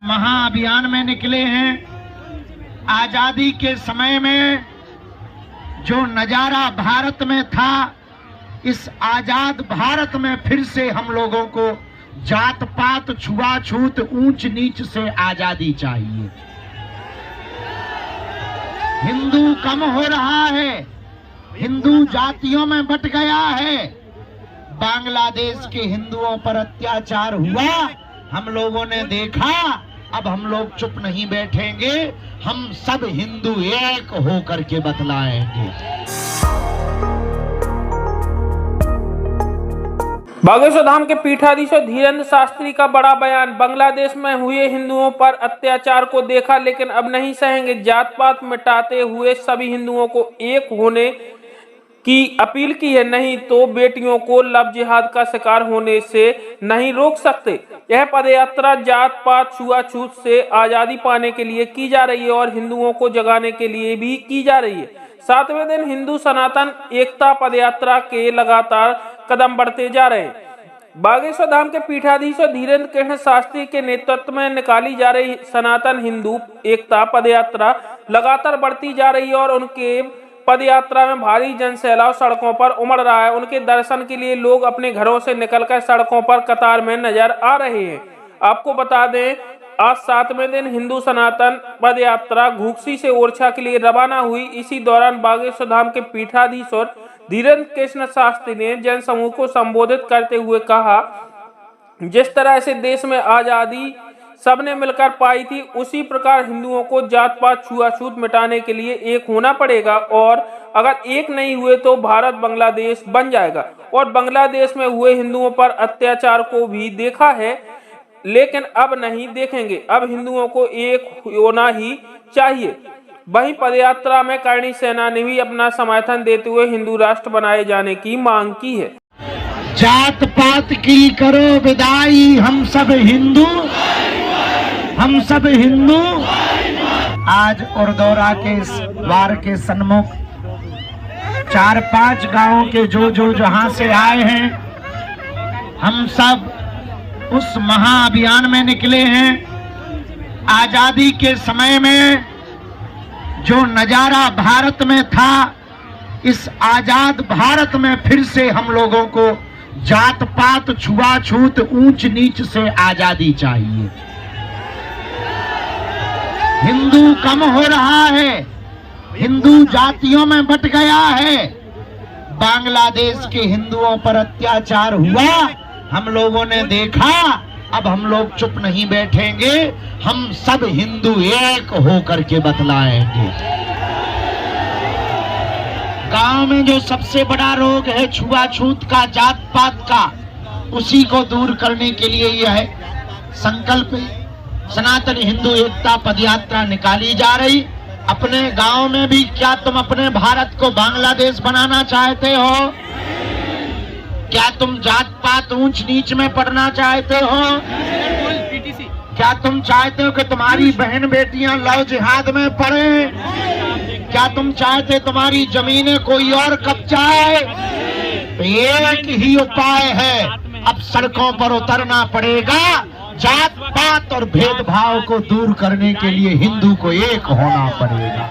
महाअभियान में निकले हैं। आजादी के समय में जो नजारा भारत में था, इस आजाद भारत में फिर से हम लोगों को जात पात, छुआछूत, ऊंच नीच से आजादी चाहिए। हिंदू कम हो रहा है, हिंदू जातियों में बंट गया है। बांग्लादेश के हिंदुओं पर अत्याचार हुआ, हम लोगों ने देखा। अब हम लोग चुप नहीं बैठेंगे, हम सब हिंदू एक होकर के बतलाएंगे। बागेश्वर धाम के पीठाधीश्वर धीरेन्द्र शास्त्री का बड़ा बयान। बांग्लादेश में हुए हिंदुओं पर अत्याचार को देखा, लेकिन अब नहीं सहेंगे। जात पात मिटाते हुए सभी हिंदुओं को एक होने की अपील की है, नहीं तो बेटियों को लव जिहाद का शिकार होने से नहीं रोक सकते। यह पदयात्रा जात पात, छुआछूत से आजादी पाने के लिए की जा रही है और हिंदुओं को जगाने के लिए भी की जा रही है। 7वें दिन हिंदू सनातन एकता पदयात्रा के लगातार कदम बढ़ते जा रहे हैं। बागेश्वर धाम के पीठाधीश्वर धीरेन्द्र कृष्ण शास्त्री के नेतृत्व में निकाली जा रही सनातन हिंदू एकता पदयात्रा लगातार बढ़ती जा रही है और उनके पदयात्रा में भारी जनसैलाब सड़कों पर उमड़ रहा है। उनके दर्शन के लिए लोग अपने घरों से निकलकर सड़कों पर कतार में नजर आ रहे हैं। आपको बता दें, आज 7वें दिन हिंदू सनातन पदयात्रा घुक्सी से ओरछा के लिए रवाना हुई। इसी दौरान बागेश्वर धाम के पीठाधीश्वर धीरेन्द्र कृष्ण शास्त्री ने जनसमूह को संबोधित करते हुए कहा, जिस तरह से देश में आजादी सबने मिलकर पाई थी, उसी प्रकार हिंदुओं को जात पात, छुआछूत मिटाने के लिए एक होना पड़ेगा और अगर एक नहीं हुए तो भारत बांग्लादेश बन जाएगा। और बांग्लादेश में हुए हिंदुओं पर अत्याचार को भी देखा है, लेकिन अब नहीं देखेंगे। अब हिंदुओं को एक होना ही चाहिए। वहीं पदयात्रा में करणी सेना ने भी अपना समर्थन देते हुए हिंदू राष्ट्र बनाए जाने की मांग की है। जात पात की करो विदाई, हम सब हिंदू, हम सब हिंदू। आज उरदौरा के द्वार के सन्मुख 4-5 गांवों के जो जहां से आए हैं, हम सब उस महाअभियान में निकले हैं। आजादी के समय में जो नजारा भारत में था, इस आजाद भारत में फिर से हम लोगों को जात पात, छुआछूत, ऊंच नीच से आजादी चाहिए। हिंदू कम हो रहा है, हिंदू जातियों में बंट गया है। बांग्लादेश के हिंदुओं पर अत्याचार हुआ, हम लोगों ने देखा। अब हम लोग चुप नहीं बैठेंगे, हम सब हिंदू एक होकर के बतलाएंगे। गांव में जो सबसे बड़ा रोग है छुआछूत का, जात पात का, उसी को दूर करने के लिए यह संकल्प सनातन हिंदू एकता पदयात्रा निकाली जा रही। अपने गांव में भी क्या तुम अपने भारत को बांग्लादेश बनाना चाहते हो? क्या तुम जात पात, ऊंच नीच में पढ़ना चाहते हो? क्या तुम चाहते हो कि तुम्हारी बहन बेटियां लव जिहाद में पढ़ें? क्या तुम चाहते तुम्हारी जमीनें कोई और कब्जाए? तो एक ही उपाय है, अब सड़कों पर उतरना पड़ेगा। जात पात और भेदभाव को दूर करने के लिए हिंदू को एक होना पड़ेगा।